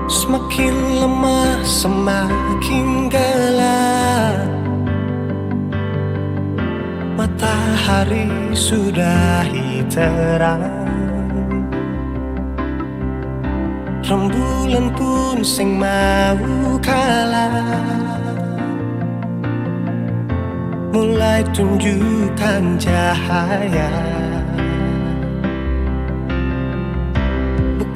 Semakin lemah, semakin gelap. Matahari sudahi terang, rembulan pun sing mau kalah, mulai tunjukkan cahaya.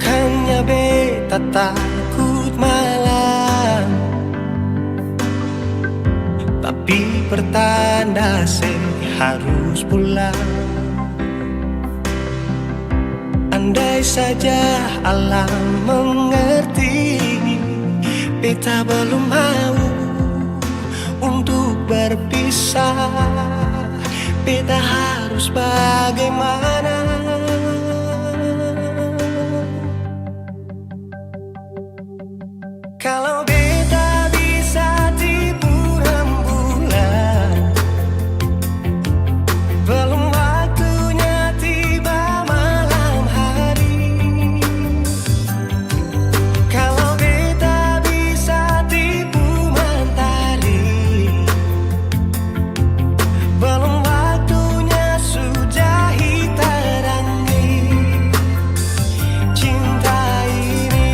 Bukannya beta takut malam, tapi pertanda harus pulang. Andai saja alam mengerti, beta belum mau untuk berpisah. Beta harus bagaimana? Kalau beta bisa tipu rembulan, belum waktunya tiba malam hari. Kalau beta bisa tipu mentari, belum waktunya sudah terangi cinta ini.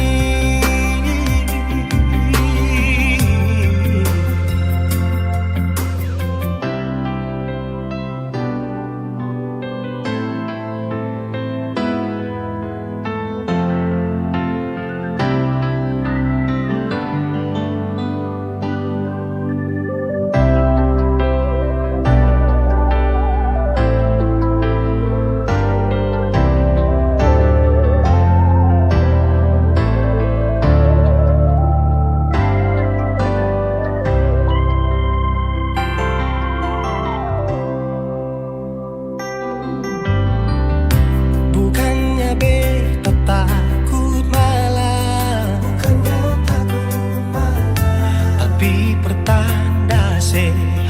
Bukannya beta takut malam, tapi pertanda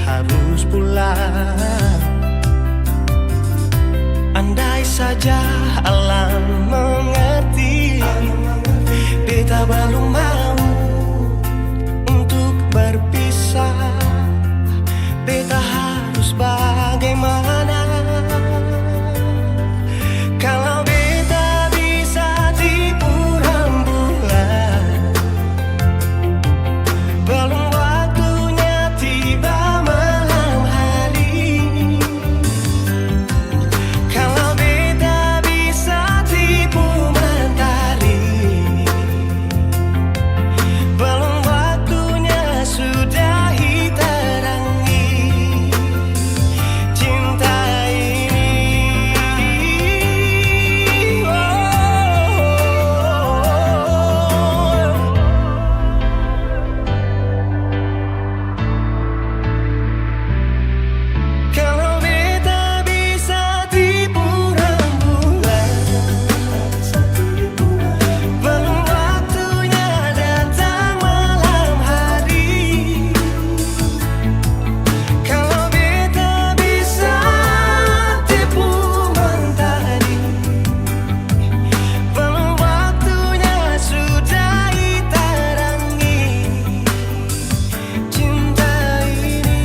harus pulang. Andai saja alam mengerti, beta belum mau untuk berpisah. Beta harus bagaimana? Kalau beta bisa tipu rembulan, belum waktunya tiba malam hari. Kalau beta bisa tipu mentari, belum waktunya sudah terangi cinta ini. Kalau beta bisa tipu rembulan, belum waktunya datang malam hari. Kalau beta bisa tipu mentari, belum waktunya sudah terangi cinta ini.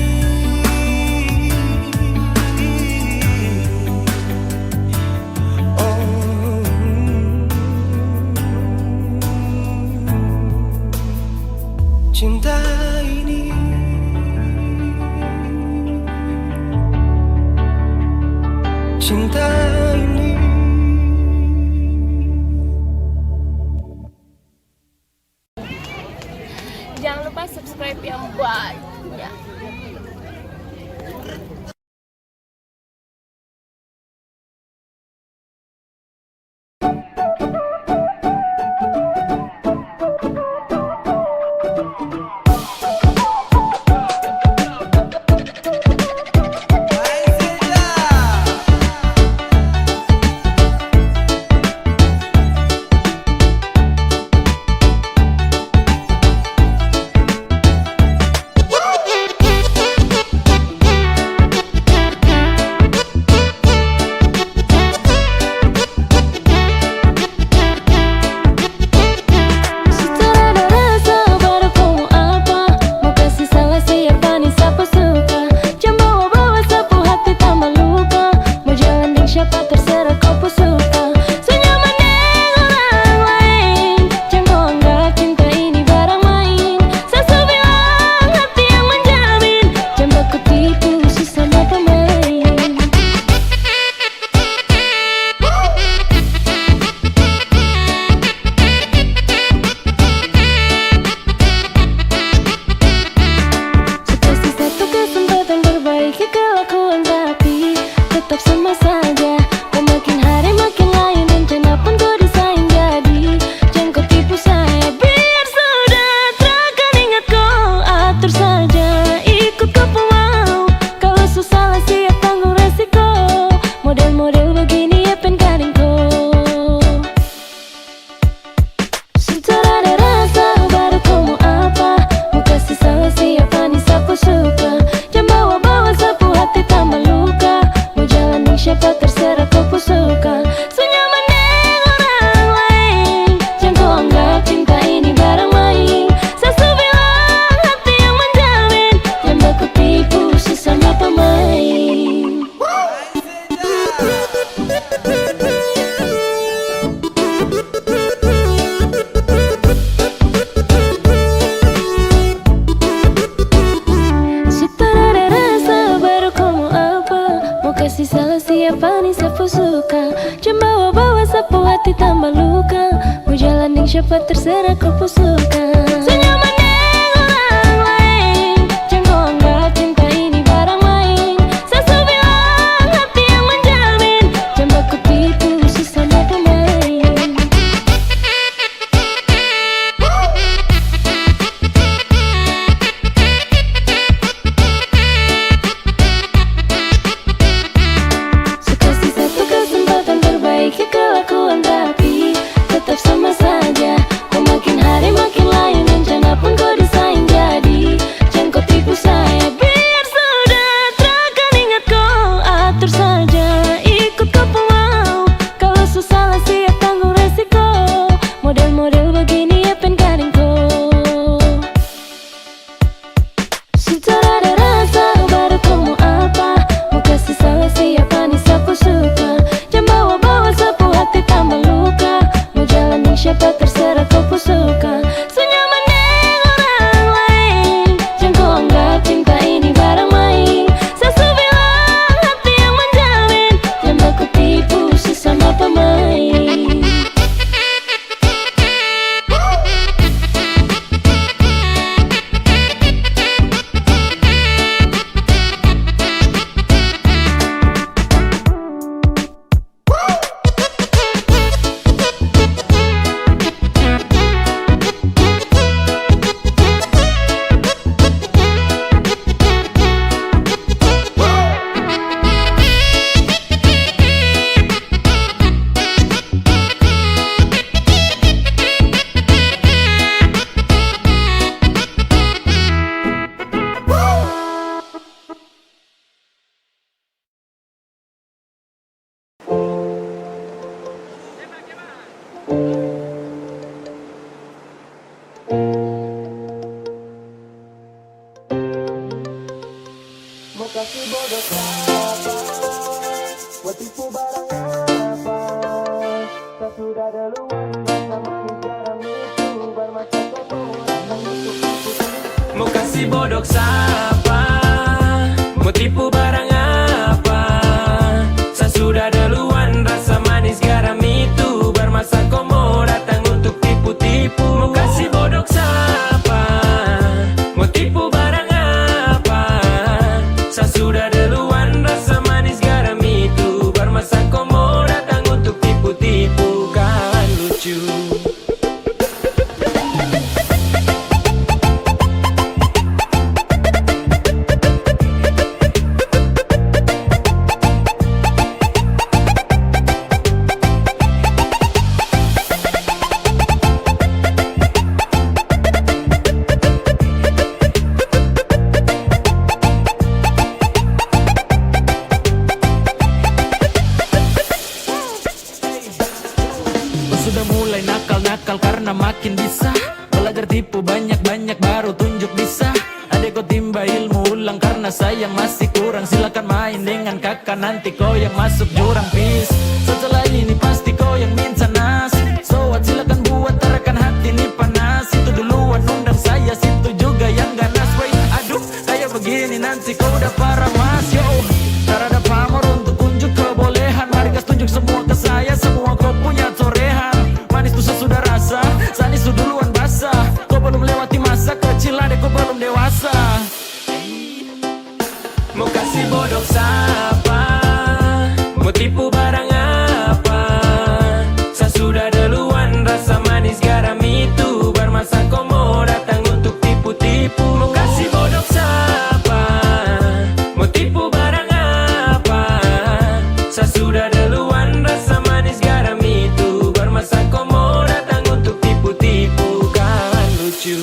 Cinta ini, cinta ini. Jangan lupa subscribe yang banyak. kasih salah siapa nih sapu suka. Cuma bawa-bawa sapu hati tambah luka. Mau jalan yang siapa terserah kau suka. Senyaman orang lain, jangan kau anggap cinta ini barang main. Sasu bilang hati yang menjamin, jangan baku tipu sesama pemain. Sekasih satu kesempatan perbaiki kelakuan tapi tetap sama saja. Kau makin hari makin lain, rencana pun kau desain jadi. Jangan kau tipu saya, biar sudah takkan ingat kau atur saja. Ikut kau mau, kalau susah lah siap tanggung resiko. Model-model begini ya pen kadang kau. Sudah ada rasa baru kau mau apa? Mau kasih salah siapa nih sapu suka. Jangan bawa-bawa sapu hati tambah luka. Mau jalan yang siapa terserah kau suka. Senyaman orang lain, jangan kau anggap cinta ini barang main. Sasu bilang hati yang menjamin, jangan baku tipu sesama pemain. Mau kasih bodoh siapa? Mau tipu barang apa? Tak sudah duluan, rasa makin garam itu bermata kotoran untuk tipu. Mau kasih bodoh siapa? Mau tipu barang apa? Saya sudah duluan, rasa manis garam itu bermasa komo datang untuk tipu-tipu. Mau kasih bodoh siapa? Mau tipu barang apa? Saya sudah duluan, rasa manis garam itu bermasa komo datang untuk tipu-tipu. Kan lucu. Sudah mulai nakal-nakal karena makin bisa. Belajar tipu banyak-banyak baru tunjuk bisa. Adek kau timba ilmu ulang karena sayang masih kurang. Silakan main dengan kakak nanti kau yang masuk jurang pis. Setelah ini pasti kau yang minta nas. So what silakan buat tarakan hati ini panas. Itu duluan undang saya, situ juga yang ganas. Wait, aduh kayak begini nanti kau udah parah mas. Yo, cara ada pamor untuk tunjuk kebolehan. Mari gas tunjuk semua ke saya, semua kau punya torehan. Manis tuh sudah rasa, sanis tuh duluan basah. Kau belum lewati masa kecil, adek kau belum dewasa. Mau kasih bodoh siapa? Mau tipu barang apa? Saya sudah duluan, rasa manis garam itu bermasa komo datang untuk tipu-tipu. Mau kasih bodoh siapa? Mau tipu barang apa? Saya sudah duluan, rasa manis garam itu bermasa komo datang untuk tipu-tipu. Kan lucu.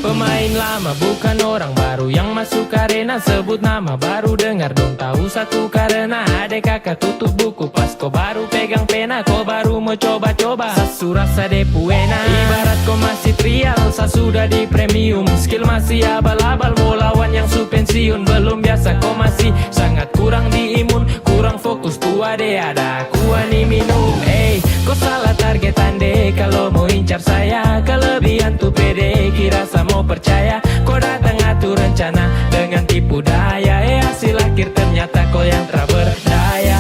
Pemain lama bukan orang baru yang masuk arena. Sebut nama baru dengar dong tahu satu-satu karena adek kakak tutup buku. Pas kau baru pegang pena, kau baru mau coba-coba. Sasu rasa depu enak. Ibarat kau masih trial, sa sudah di premium. Skill masih abal-abal, mau lawan yang su pensiun. Belum biasa kau masih sangat kurang di imun. Kurang fokus tua deh ada aku ani minum. Kau salah target ande kalau mau incar saya. Kelebihan tuh pede, kira sa mau percaya. Kau datang atur rencana dengan tipu daya. Hasil akhir ternyata kau yang tak berdaya.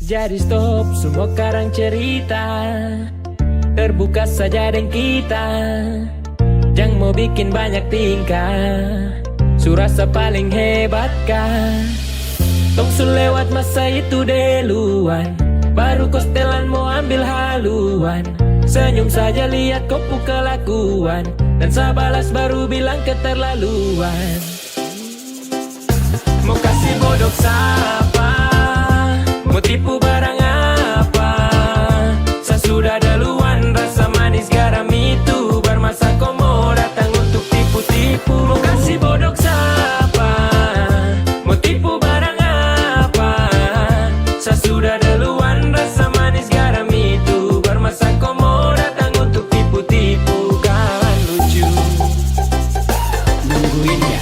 Jadi stop semua karang cerita, terbuka saja dengan kita. Jangan mau bikin banyak tingkah, su rasa paling hebat kah. Tong su lewat masa itu duluan, baru kau setelan mau ambil haluan. Senyum saja lihat kau kelakuan, dan saya balas baru bilang keterlaluan. Mau kasih bodoh siapa, mau tipu barang apa. Saya sudah duluan, rasa manis garam itu bermasa kau mau datang untuk tipu-tipu. Mau kasih bodoh siapa, mau tipu barang apa. Saya sudah duluan, rasa manis garam itu bermasa kau mau datang untuk tipu-tipu. Kan lucu, nungguin ya.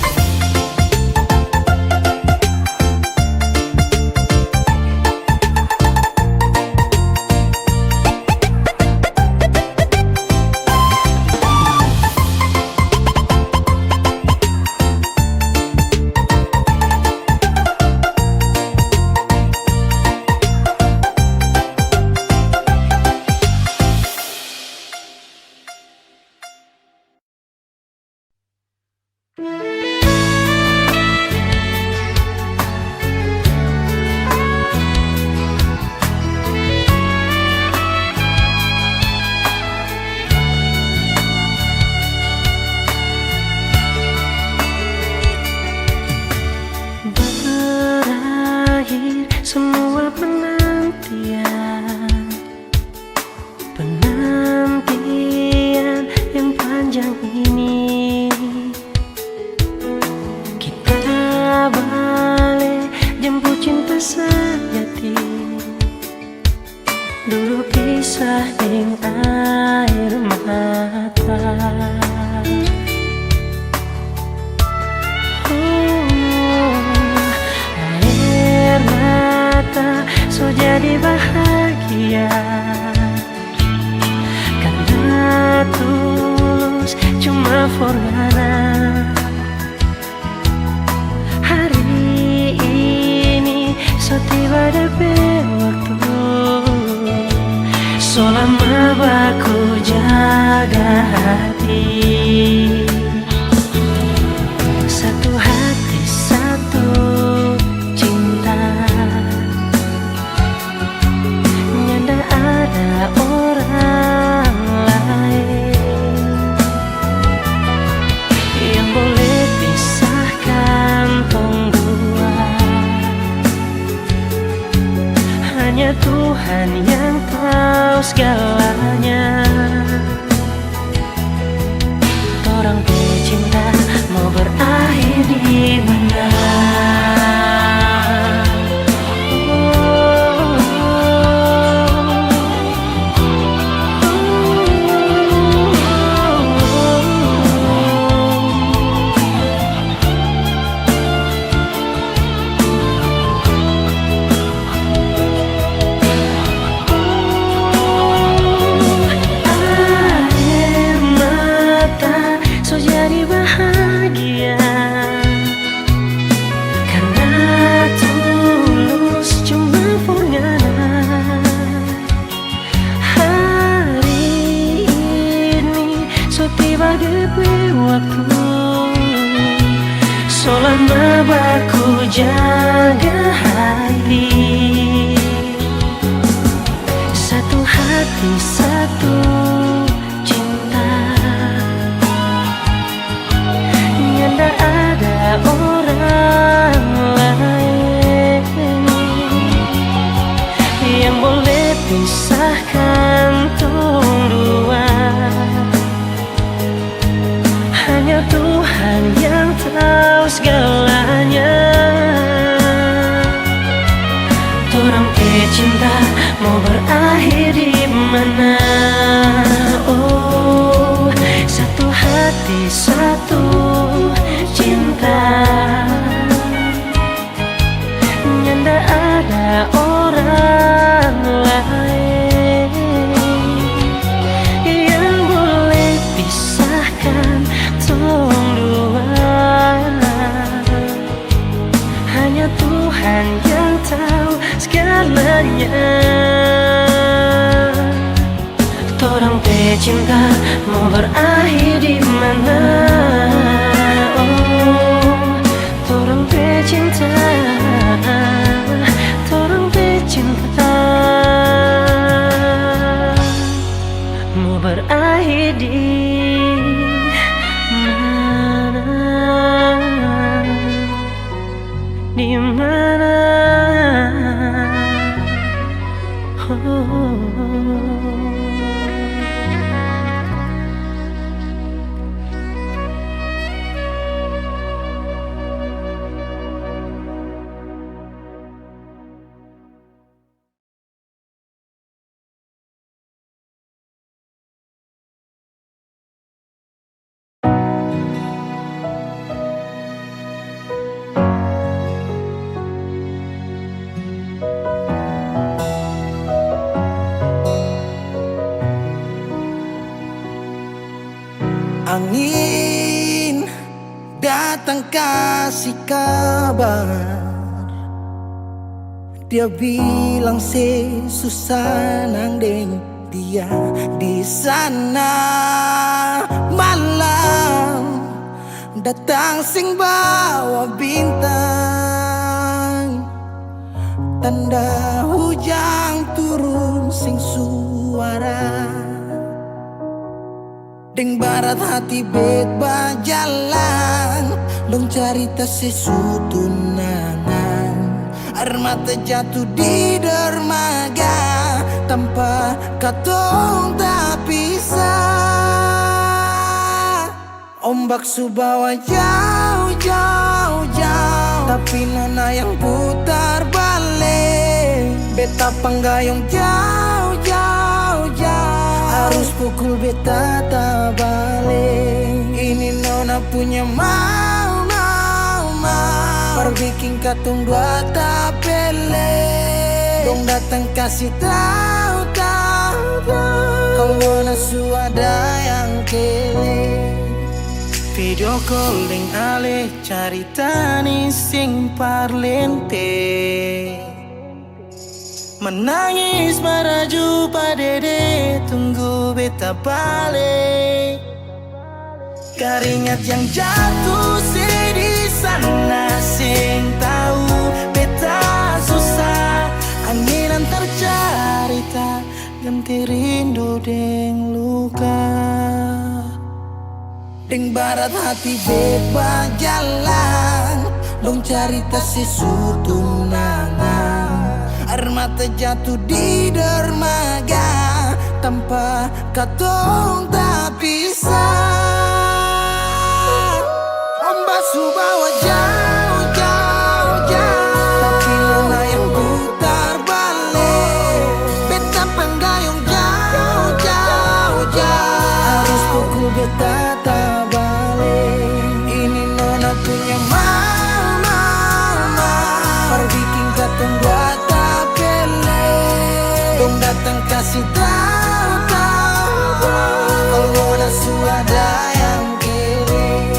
Berakhir semua penantian, penantian yang panjang ini. Kita balik jemput cinta sejati, dulu pisah dengan air mata. Air mata so jadi bahagia, karena tulus cuma forgana. Hari ini so tiba DP waktu, so lama baku jaga hati. Satu hati satu cinta, nyanda ada orang lain yang boleh pisahkan tong dua. Hanya Tuhan yang tahu segalanya. Orang cinta mau berakhir di mana? Air mata so jadi bahagia, karena tulus cuma forgana. Hari ini so tiba DP waktu, so lama baku jaga hati. Satu hati satu cinta, nyanda ada orang lain yang boleh pisahkan tong dua. Hanya Tuhan yang tahu segalanya. Torang ke cinta mau berakhir di mana? Oh, satu hati satu cinta, nyanda ada orang lain yang boleh pisahkan tong dua. Hanya Tuhan yang tahu segalanya. Torang pe cinta mau berakhir di mana? Oh, torang pe cinta, torang pe cinta mau berakhir di mana? Di mana? Oh. Angin datang kasih kabar, dia bilang susah nang deng dia di sana. Malam datang sing bawa bintang, tanda hujan turun sing suara. Deng barat hati bet bajalan, dong cerita sesutunangan. Air mata jatuh di dermaga, tanpa katong tak pisah. Ombak subawa jauh, jauh, jauh, tapi nona yang putar balik. Beta panggayong jauh, jauh, jauh, harus pukul beta tak balik. Ini nona punya mau, mau, mau, perbikin katong dua tak pele. Dong datang kasih tahu, tahu, tahu, kalau nona suada yang kele. Video calling ale carita ni sing parlente, menangis meraju padede tunggu beta balik. Keringat yang jatuh di sana sing tahu beta susah. Angin antar carita ganti rindu deng luka. Deng barat hati bet bajalan, dong carita sesutunangan. Air mata jatuh di dermaga, tanpa katong tak pisah. Ombak subawa jauh, jauh, jauh, tapi nona yang putar balik. Beta panggayong jauh, jauh, jauh, harus pukul beta tak balik. Ini nona punya mau, mau, mau, perbikin katong dua tak pele. Dong datang kasih tahu, tahu, kalau nona suada yang kele.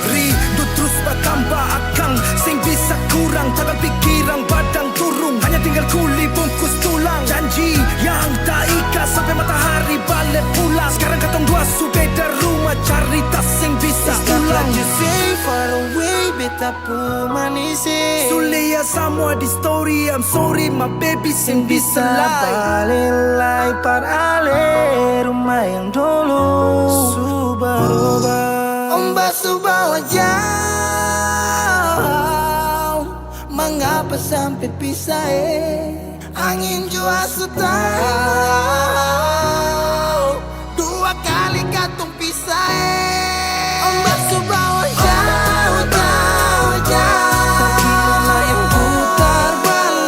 Rindu terus bertambah akang, sing bisa kurang, tangan pikiran badang turung, hanya tinggal kuli bungkus tulang. Janji yang tak ikat sampai matahari balik pulang. Sekarang katong dua su beda rumah, cari tas sing bisa ulang. You say far away, beta pu manisi. Sulia semua di story, I'm sorry my baby sing bisa balelai par ale rumah yang dulu subaroba. Ombak subawa jauh, mengapa sampai pisah angin jua tahu, dua kali katong pisah Ombak subawa jauh, jauh, jauh, tapi nona yang putar balik.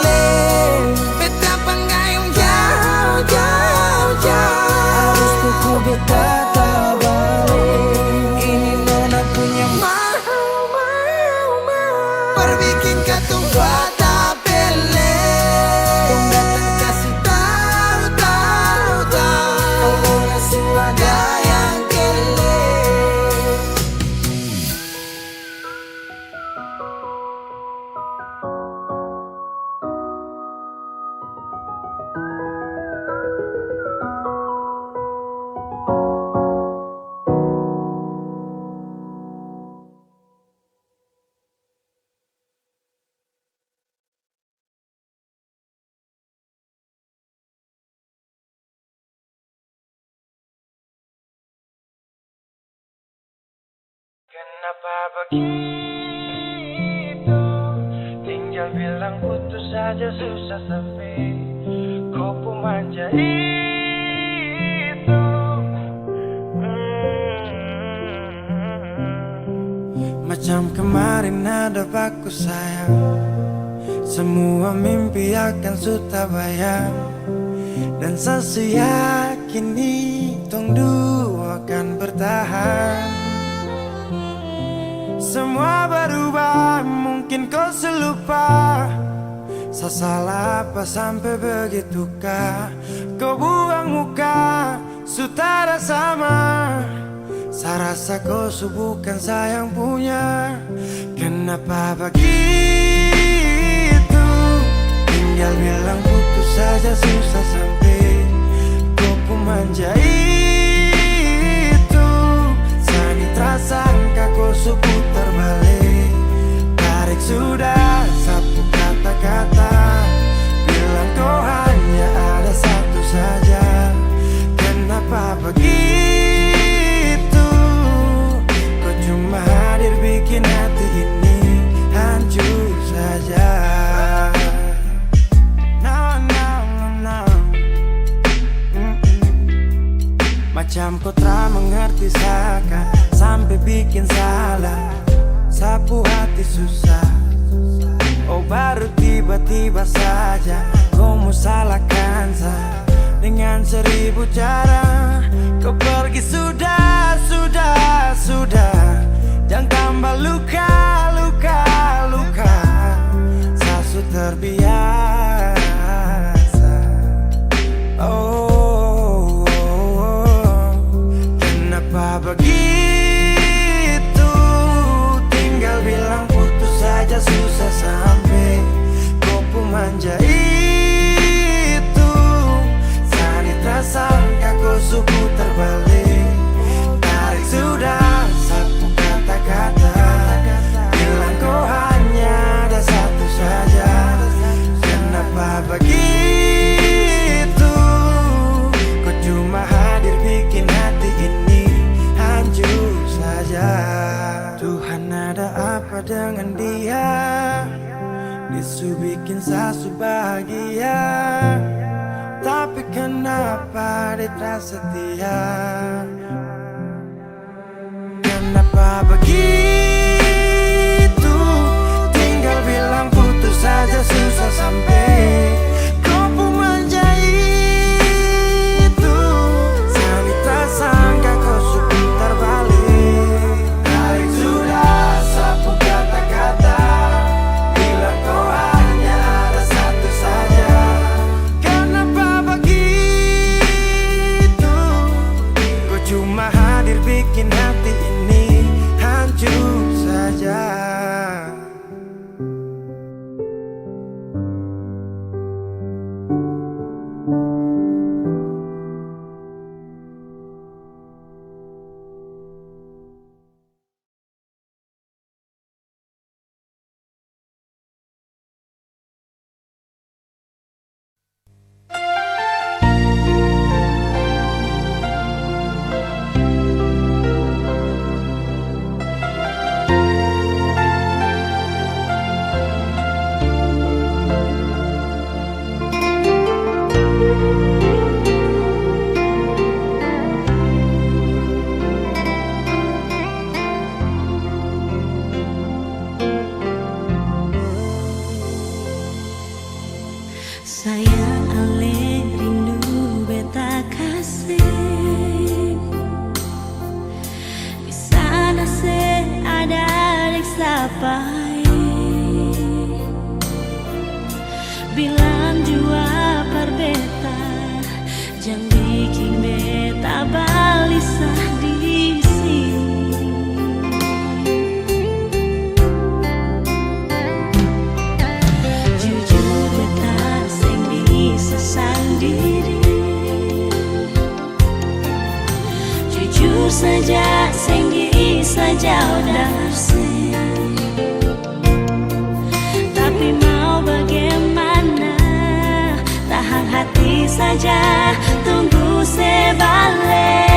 Kenapa begitu? Tinggal bilang putus saja susah sampai kau pun manja itu. Macam kemarin ada aku sayang, semua mimpi akan sudah bayang. Dan saya yakin tong dua akan bertahan. Semua berubah, mungkin kau selupa. Saya salah apa sampai begitukah? Kau buang muka, sutara sama. Saya rasa kau bukan saya yang punya. Kenapa begitu? Tinggal bilang putus saja susah sampai kau pun manja itu. Sani tersangka kau putar balik. Tarik sudah sapu kata-kata. Bilang kau hanya ada satu saja. Kenapa begitu? Kau cuma hadir bikin hati ini hancur saja. Macam kau tak mengerti saka sampai bikin salah. Sapu hati susah. Oh baru tiba-tiba saja kau mau salahkan saya dengan 1000 cara. Kau pergi sudah. Jangan tambah luka. Saya sudah terbiasa. Oh, kenapa begitu? Tinggal bilang putus saja susah sampai kau pun manja itu. Sani tersangka kau putar balik. Tarik sudah sapu kata-kata. Bilang kau hanya ada satu saja. Kenapa begitu? Kau cuma hadir bikin hati ini hancur saja. Tuhan ada apa dengan dia? Disu bikin sasu bahagia. Tapi kenapa dia tak setia? Kenapa begitu? Tinggal bilang putus saja susah sampai kau pun manja itu. Sani tersangka kau putar balik. Tarik sudah sapu kata-kata. Bilang kau hanya ada satu saja. Kenapa begitu? Kau cuma hadir bikin hati ini hancur saja. Sayang ale rindu beta kasih. Di sana se ada dek sapai. Bilang jua par beta, jangan bikin beta balisah di sini. Jujur beta sing bisa sendiri. Jujur saja sing bisa jauh dari sini. Tapi mau bagaimana, tahan hati saja, tunggu sebalik.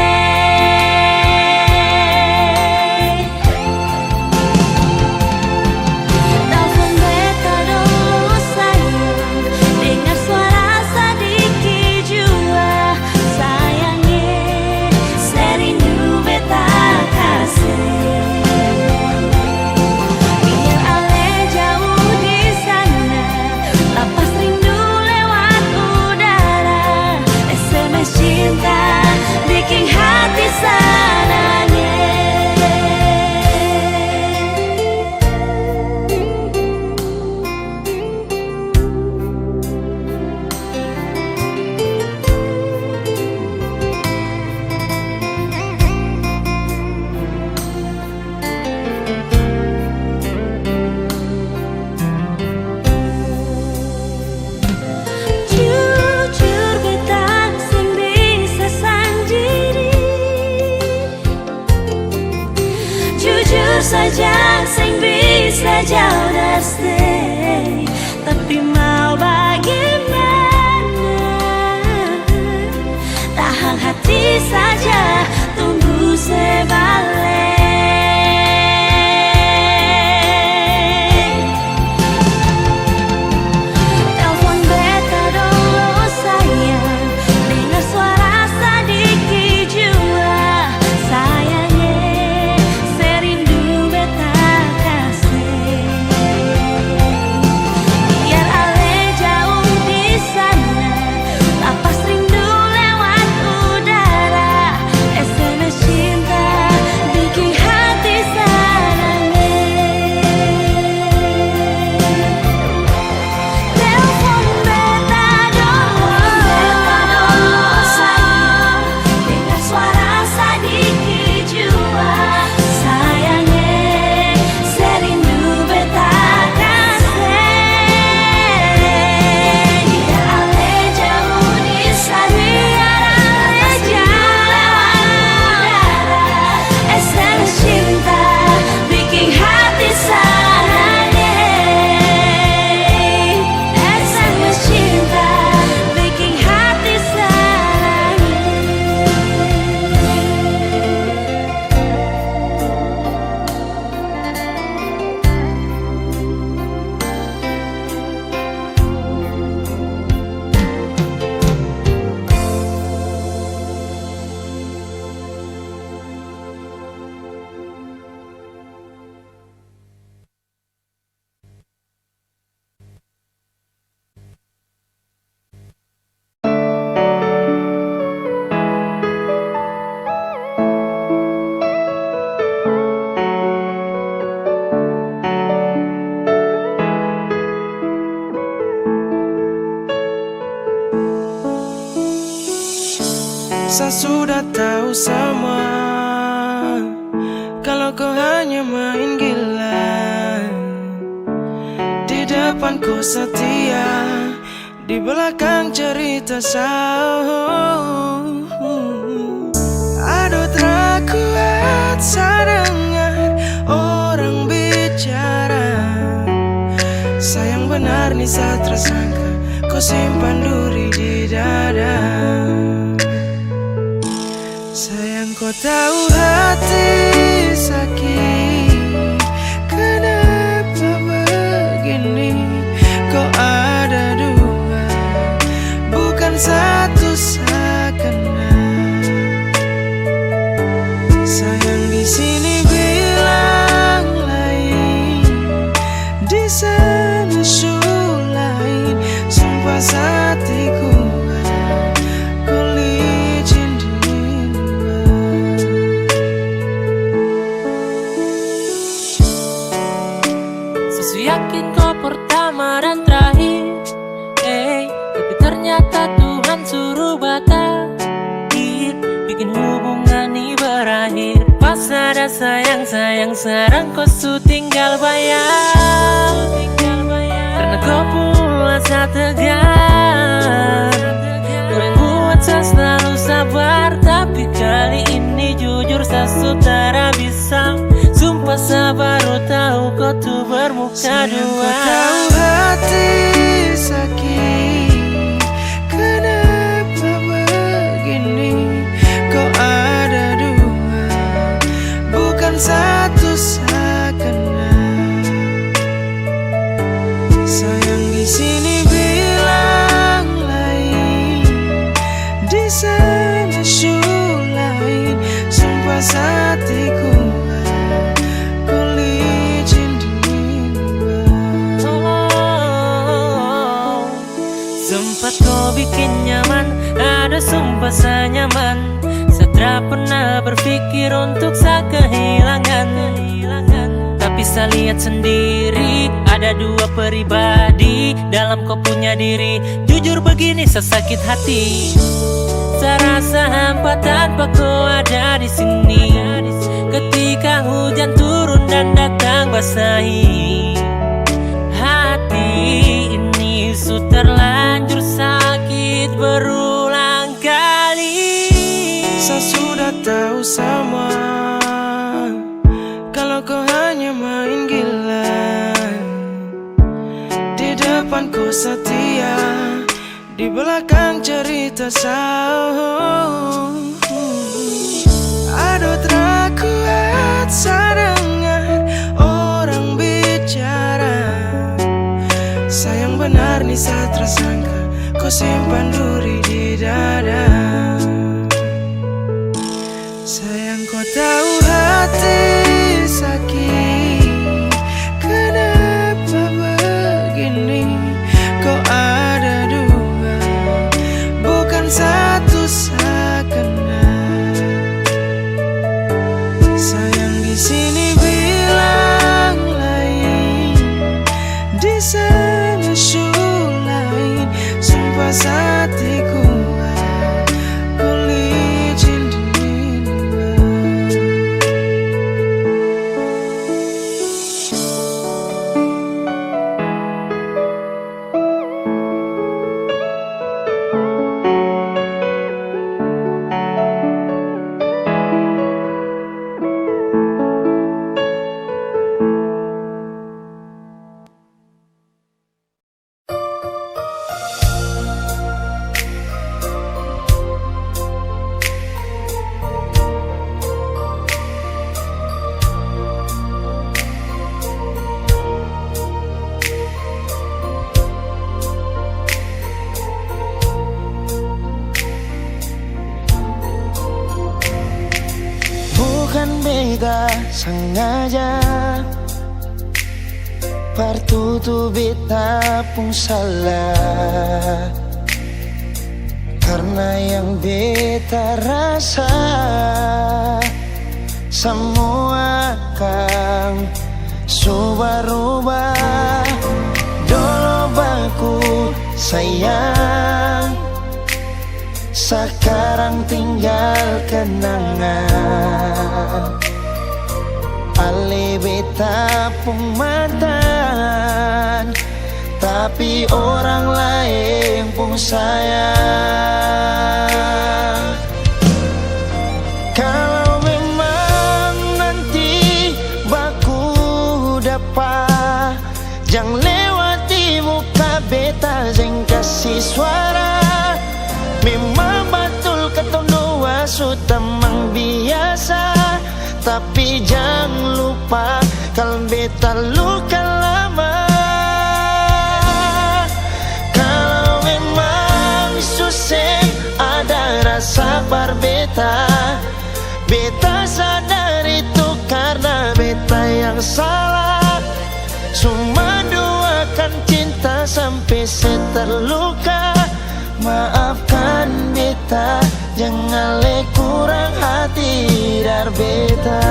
saja udah stay, tapi mau bagaimana? Tahan hati saja, tunggu sebalik. Telepon beta dulu sayang, dengar suara sedikit jua. Sayangnya serindu beta kasih. Biar ale jauh di sana, lapas rindu lewat udara. SMS cinta bikin hati senangnya. Telepon beta dulu sayang, dengar suara sedikit jua. Sayangnya serindu beta kasih. Biar ale jauh di sana, lapas rindu lewat udara. SMS cinta bikin hati senangnya. SMS cinta bikin hati senangnya. Saya sudah tahu semua, kalau kau hanya main gila. Di depan kau setia, di belakang cerita sahur. Aduh terkuat saya dengar orang bicara. Sayang benar nih saya tersangka, kau simpan duri di dada. Sayang kau tahu hati sakit, kenapa begini? Kau ada dua, bukan satu sekenal. Sayang di sini bilang lain, di sana lain. Sumpah hatiku yakin kau pertama dan terakhir, tapi ternyata Tuhan suruh berakhir, bikin hubungan ini berakhir. Pas ada sayang-sayang, sekarang kau su tinggal bayar. Karena kau pula saya tegar, kau yang buat saya selalu sabar. Tapi kali ini jujur saya sudah bisa. Sumpah saya baru tahu kau tuh bermuka dua. Kau tahu hati sakit, kenapa begini? Kau ada dua, bukan satu sekenal. Sayang di sini bilang lain, di sana lain. Sumpah hatiku sempat kau bikin nyaman, ada sumpah saya nyaman. Saya tak pernah berpikir untuk saya kehilangan. Tapi saya lihat sendiri, ada dua pribadi dalam kau punya diri. Jujur begini saya sakit hati, saya rasa hampa tanpa kau ada di sini. Ketika hujan turun dan datang basahi hati ini, su terlanjur sakit berulang kali. Saya sudah tahu semua, kalau kau hanya main gila. setia di belakang cerita sahur. Aduh tak kuat sadengar orang bicara. Sayang benar nih saat tersangka kau simpan duri di dada. Sayang kau tahu hati sakit, kenapa begini? Kau ada dua, bukan satu sekenal. Sayang di sini bilang lain, di sana lain. Sumpah hatiku ku licin dimana. Bukan beta sengaja partutu beta pun salah, karena yang beta rasa semua akan subah-rubah. Dulu baku sayang, sekarang tinggal kenangan. Ale beta pun mantan, tapi orang lain pun sayang. Kalau memang nanti baku dapat, jangan lewati muka beta, jangan kasih suara. Memang betul ketemu dua sutamang biasa, tapi jangan lupa kalau beta luka lama. Kalau memang susah ada rasa berbeta, beta sadar itu karena beta yang salah. Cuma doakan cinta sampai terluka. Maafkan beta, jangan le kurang hati dar beta.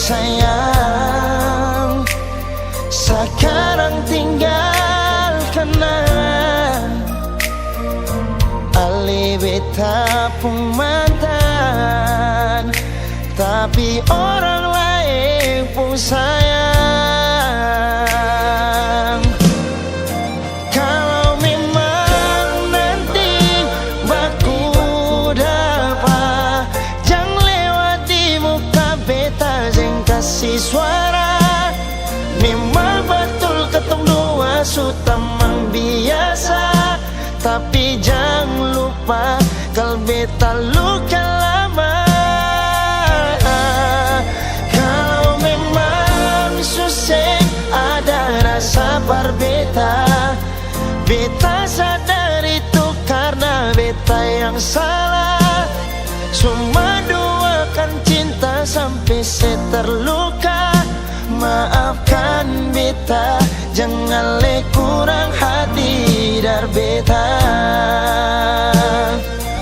Sayang, sekarang tinggal kenang. Ale beta pun mantan, tapi orang lain pun sayang. Kalau memang nanti baku dapat, jangan lewati muka beta, jangan kasih suara. Memang betul ketemu dua sutamang biasa, tapi jangan lupa kalau beta luka lama. Kalau memang susah ada rasa berbeta, beta sadar itu karena beta yang salah. Cuma doakan cinta sampai terluka. Maafkan beta, jangan le kurang hati dar beta.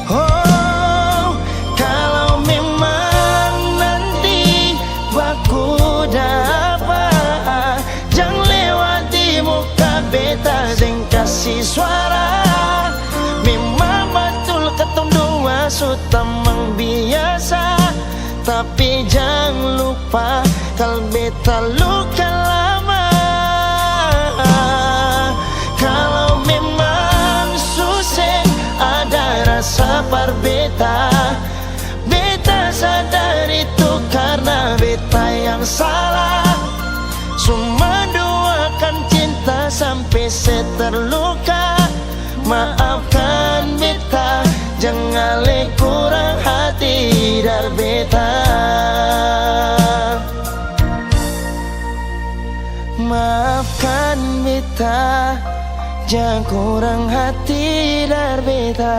Oh, kalau memang nanti baku dapat, jangan lewati muka beta, jangan kasih suara. Memang betul ketemu dua sutam Tapi jangan lupa kalau beta luka lama. Kalau memang susah ada rasa par beta, beta sadar itu karena beta yang salah. Cuma doakan cinta sampai seterluka. Maafkan beta, jangan le kurang hati dar beta. Maafkan beta, jangan kurang hati dar beta.